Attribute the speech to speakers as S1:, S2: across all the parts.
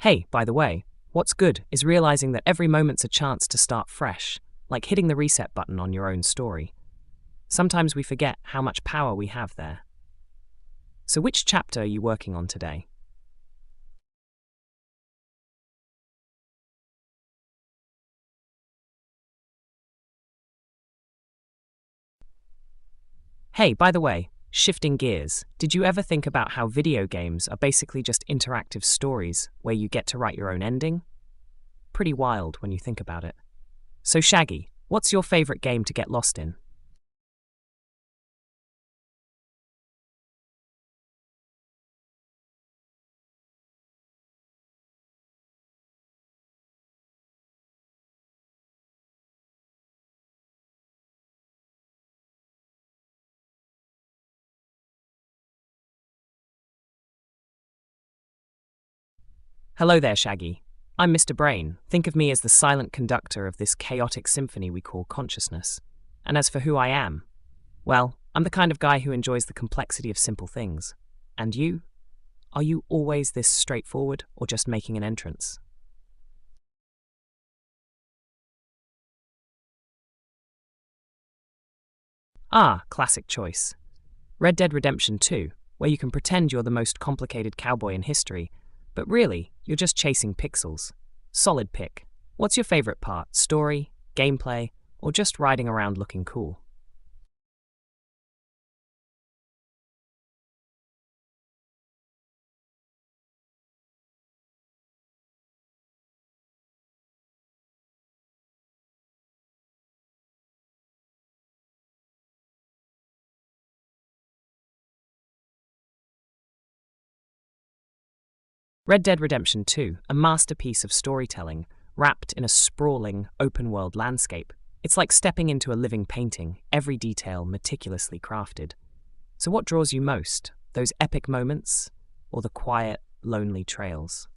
S1: Hey, by the way, what's good is realizing that every moment's a chance to start fresh, like hitting the reset button on your own story. Sometimes we forget how much power we have there. So, which chapter are you working on today? Hey, by the way, shifting gears, did you ever think about how video games are basically just interactive stories where you get to write your own ending? Pretty wild when you think about it. So, Shaggy, what's your favorite game to get lost in? Hello there, Shaggy. I'm Mr. Brain. Think of me as the silent conductor of this chaotic symphony we call consciousness. And as for who I am, well, I'm the kind of guy who enjoys the complexity of simple things. And you? Are you always this straightforward or just making an entrance? Ah, classic choice. Red Dead Redemption 2, where you can pretend you're the most complicated cowboy in history, but really, you're just chasing pixels. Solid pick. What's your favorite part? Story, gameplay, or just riding around looking cool? Red Dead Redemption 2, a masterpiece of storytelling, wrapped in a sprawling, open world landscape. It's like stepping into a living painting, every detail meticulously crafted. So, what draws you most? Those epic moments, or the quiet, lonely trails?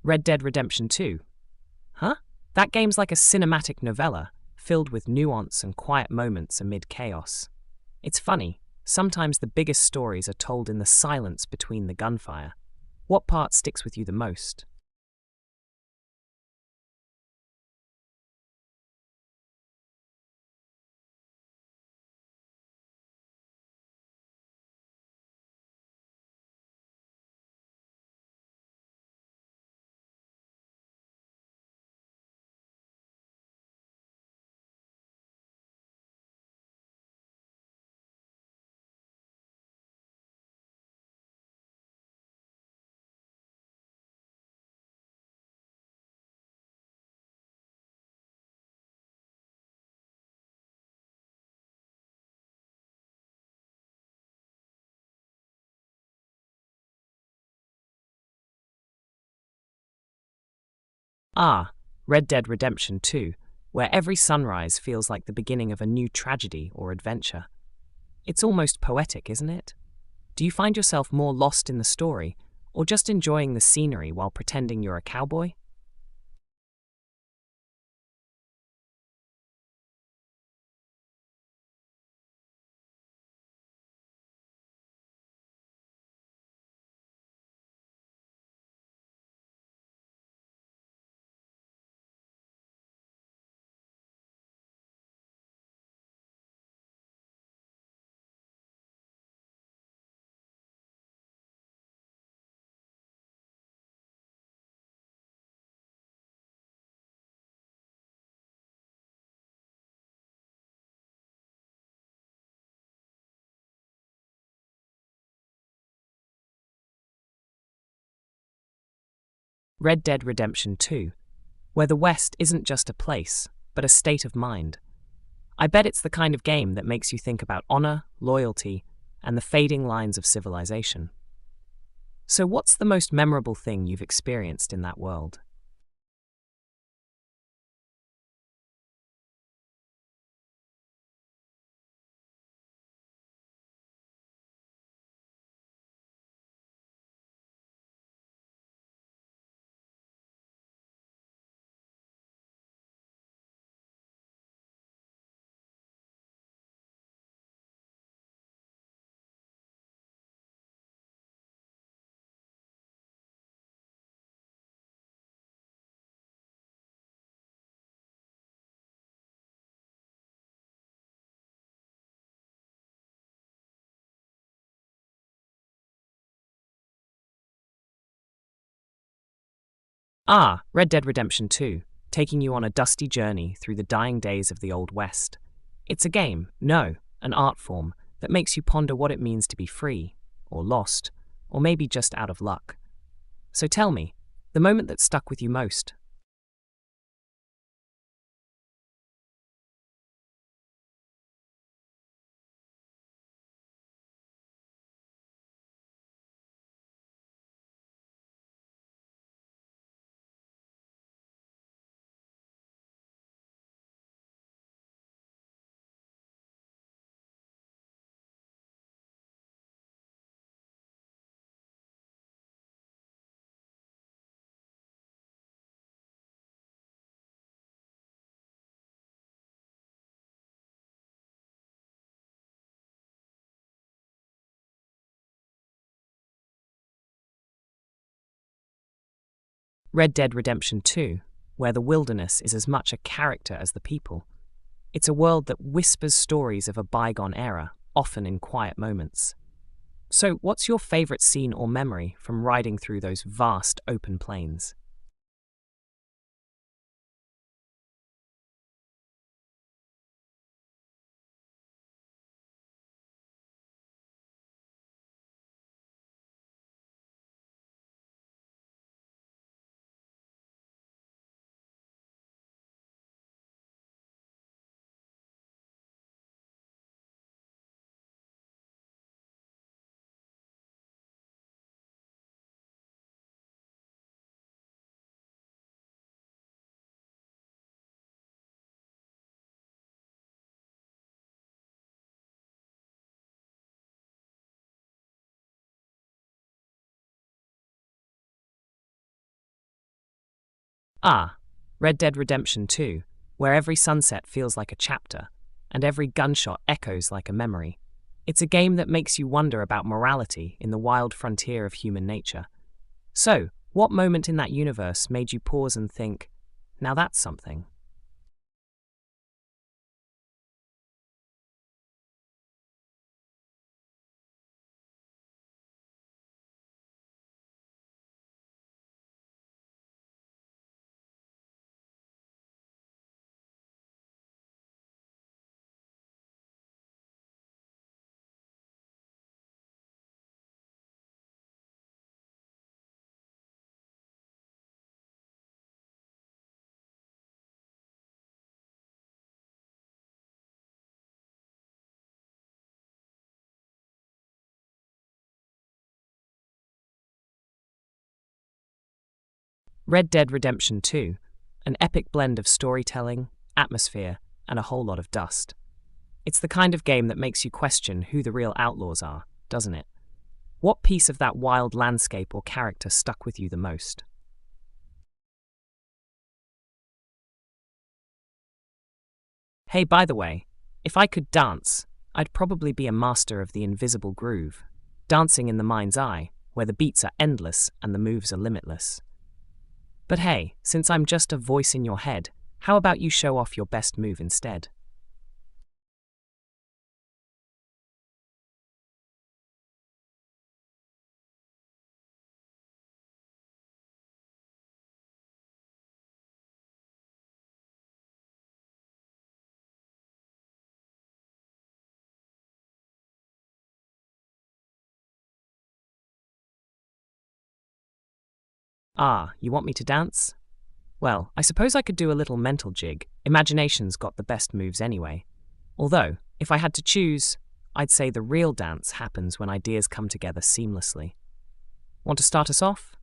S1: Red Dead Redemption 2. Huh? That game's like a cinematic novella, filled with nuance and quiet moments amid chaos. It's funny, sometimes the biggest stories are told in the silence between the gunfire. What part sticks with you the most? Ah, Red Dead Redemption 2, where every sunrise feels like the beginning of a new tragedy or adventure. It's almost poetic, isn't it? Do you find yourself more lost in the story, or just enjoying the scenery while pretending you're a cowboy? Red Dead Redemption 2. where the West isn't just a place, but a state of mind. I bet it's the kind of game that makes you think about honor, loyalty, and the fading lines of civilization. So, what's the most memorable thing you've experienced in that world? Ah, Red Dead Redemption 2, taking you on a dusty journey through the dying days of the Old West. It's a game, no, an art form, that makes you ponder what it means to be free, or lost, or maybe just out of luck. So tell me, the moment that stuck with you most. Red Dead Redemption 2, where the wilderness is as much a character as the people. It's a world that whispers stories of a bygone era, often in quiet moments. So, what's your favorite scene or memory from riding through those vast open plains? Ah, Red Dead Redemption 2, where every sunset feels like a chapter, and every gunshot echoes like a memory. It's a game that makes you wonder about morality in the wild frontier of human nature. So, what moment in that universe made you pause and think, now that's something? Red Dead Redemption 2, an epic blend of storytelling, atmosphere, and a whole lot of dust. It's the kind of game that makes you question who the real outlaws are, doesn't it? What piece of that wild landscape or character stuck with you the most? Hey, by the way, if I could dance, I'd probably be a master of the invisible groove, dancing in the mind's eye, where the beats are endless and the moves are limitless. But hey, since I'm just a voice in your head, how about you show off your best move instead? Ah, you want me to dance? Well, I suppose I could do a little mental jig. Imagination's got the best moves anyway. Although, if I had to choose, I'd say the real dance happens when ideas come together seamlessly. Want to start us off?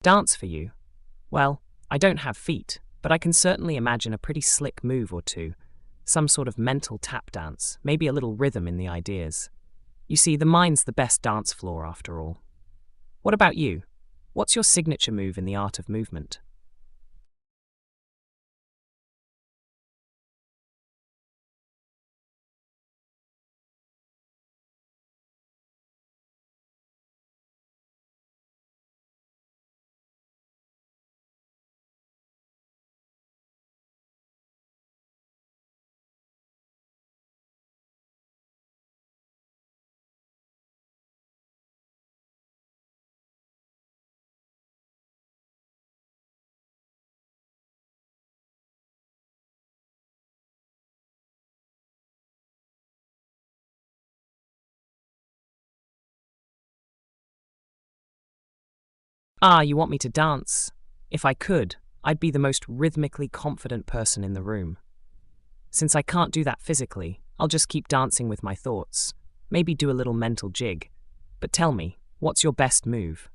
S1: Dance for you? Well, I don't have feet, but I can certainly imagine a pretty slick move or two. Some sort of mental tap dance, maybe a little rhythm in the ideas. You see, the mind's the best dance floor after all. What about you? What's your signature move in the art of movement? Ah, you want me to dance? If I could, I'd be the most rhythmically confident person in the room. Since I can't do that physically, I'll just keep dancing with my thoughts. Maybe do a little mental jig. But tell me, what's your best move?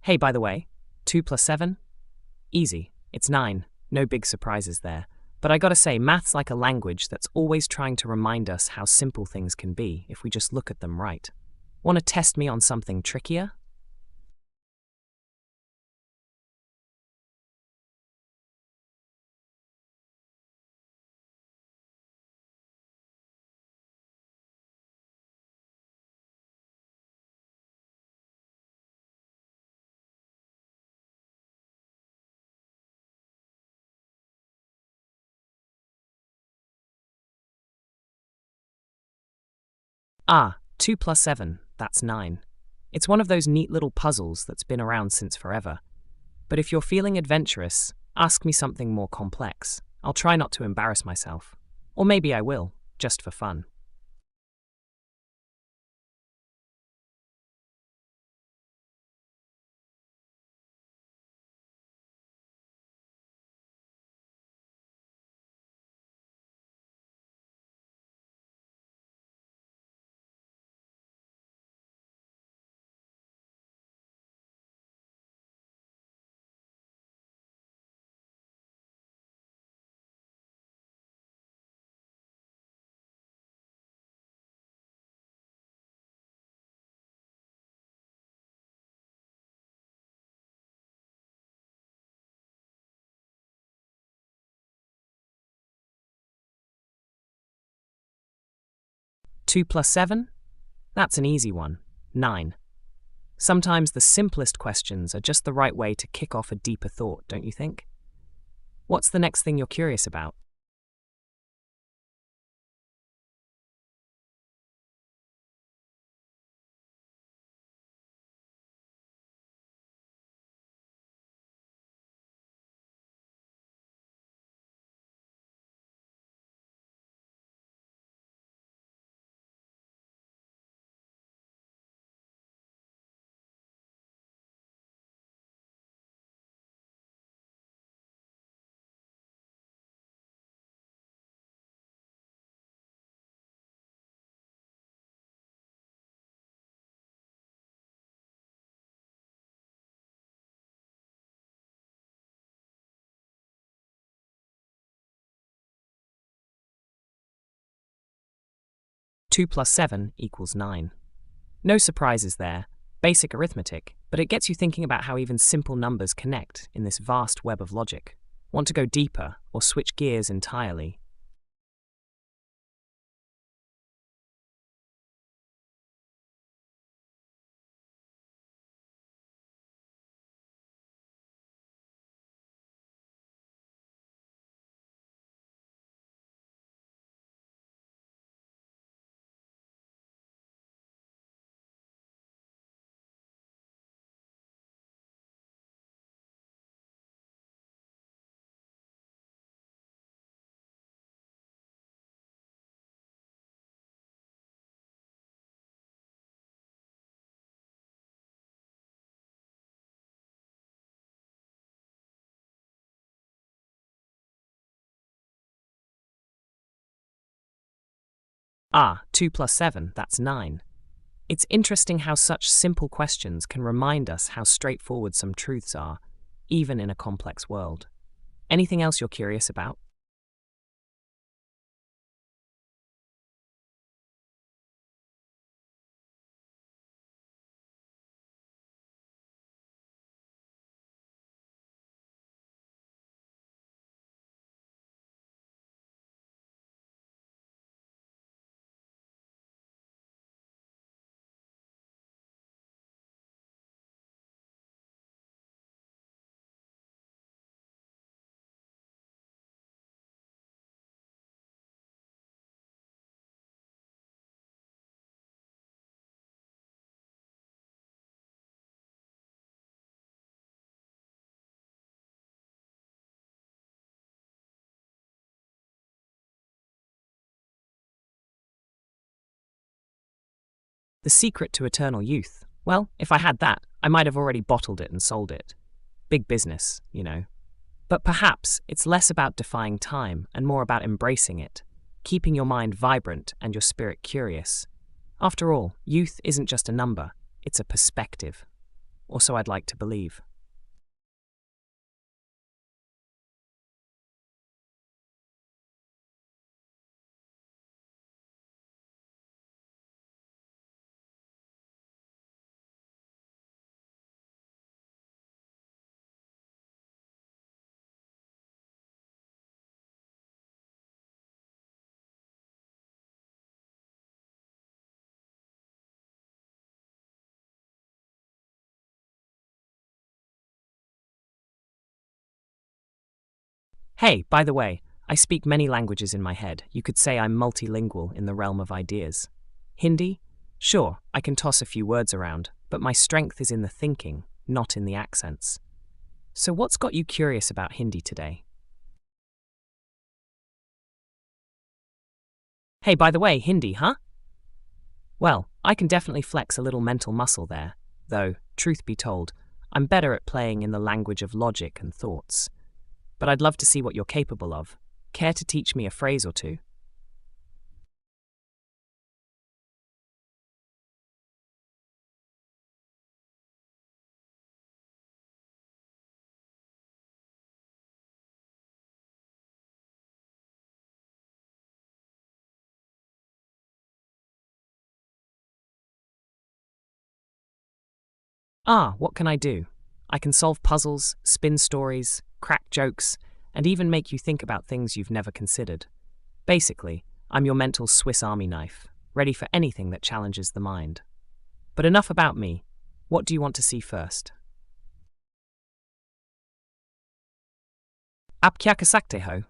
S1: Hey, by the way, 2 plus 7? Easy. It's 9. No big surprises there. But I gotta say, math's like a language that's always trying to remind us how simple things can be if we just look at them right. Want to test me on something trickier? Ah, 2 plus 7, that's 9. It's one of those neat little puzzles that's been around since forever. But if you're feeling adventurous, ask me something more complex. I'll try not to embarrass myself. Or maybe I will, just for fun. 2 plus 7? That's an easy one. 9. Sometimes the simplest questions are just the right way to kick off a deeper thought, don't you think? What's the next thing you're curious about? 2 plus 7 equals 9. No surprises there. Basic arithmetic, but it gets you thinking about how even simple numbers connect in this vast web of logic. Want to go deeper or switch gears entirely? Ah, 2 plus 7, that's 9. It's interesting how such simple questions can remind us how straightforward some truths are, even in a complex world. Anything else you're curious about? The secret to eternal youth? Well, if I had that, I might have already bottled it and sold it. Big business, you know. But perhaps it's less about defying time and more about embracing it, keeping your mind vibrant and your spirit curious. After all, youth isn't just a number, it's a perspective. Or so I'd like to believe. Hey, by the way, I speak many languages in my head. You could say I'm multilingual in the realm of ideas. Hindi? Sure, I can toss a few words around, but my strength is in the thinking, not in the accents. So what's got you curious about Hindi today? Hey, by the way, Hindi, huh? Well, I can definitely flex a little mental muscle there, though, truth be told, I'm better at playing in the language of logic and thoughts. But I'd love to see what you're capable of. Care to teach me a phrase or two? Ah, what can I do? I can solve puzzles, spin stories, crack jokes, and even make you think about things you've never considered. Basically, I'm your mental Swiss Army knife, ready for anything that challenges the mind. But enough about me. What do you want to see first? आप क्या कर सकते हो?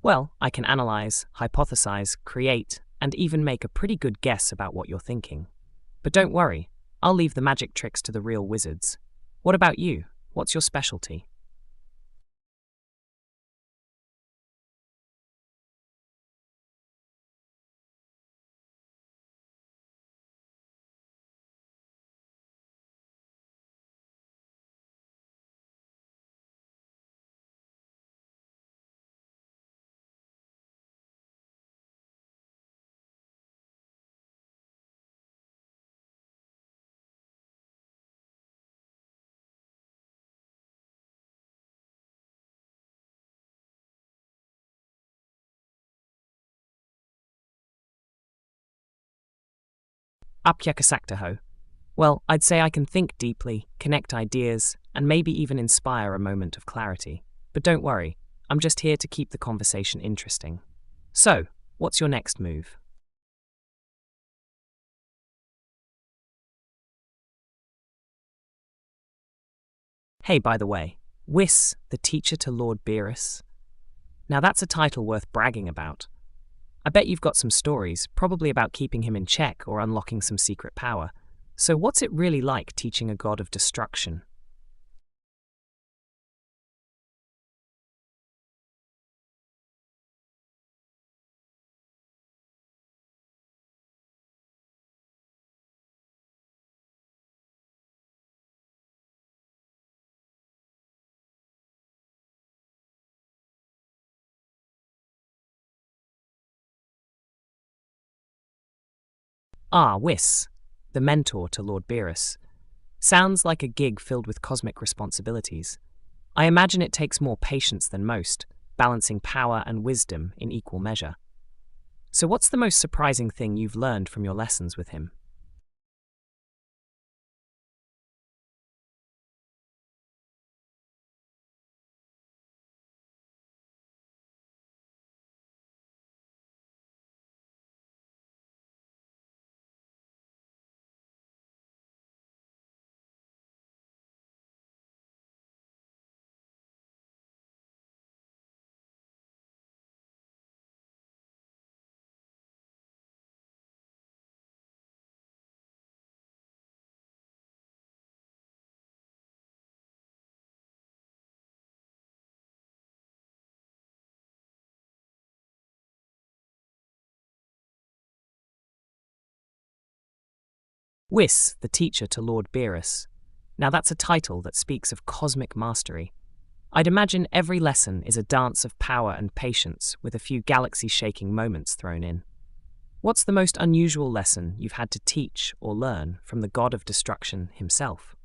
S1: Well, I can analyze, hypothesize, create, and even make a pretty good guess about what you're thinking. But don't worry, I'll leave the magic tricks to the real wizards. What about you? What's your specialty? Up Yakasaktaho. Well, I'd say I can think deeply, connect ideas, and maybe even inspire a moment of clarity. But don't worry, I'm just here to keep the conversation interesting. So, what's your next move? Hey, by the way, Whis, the teacher to Lord Beerus. Now that's a title worth bragging about. I bet you've got some stories, probably about keeping him in check or unlocking some secret power. So what's it really like teaching a god of destruction? Ah, Whis, the mentor to Lord Beerus. Sounds like a gig filled with cosmic responsibilities. I imagine it takes more patience than most, balancing power and wisdom in equal measure. So what's the most surprising thing you've learned from your lessons with him? Whis, the teacher to Lord Beerus. Now that's a title that speaks of cosmic mastery. I'd imagine every lesson is a dance of power and patience with a few galaxy-shaking moments thrown in. What's the most unusual lesson you've had to teach or learn from the god of destruction himself?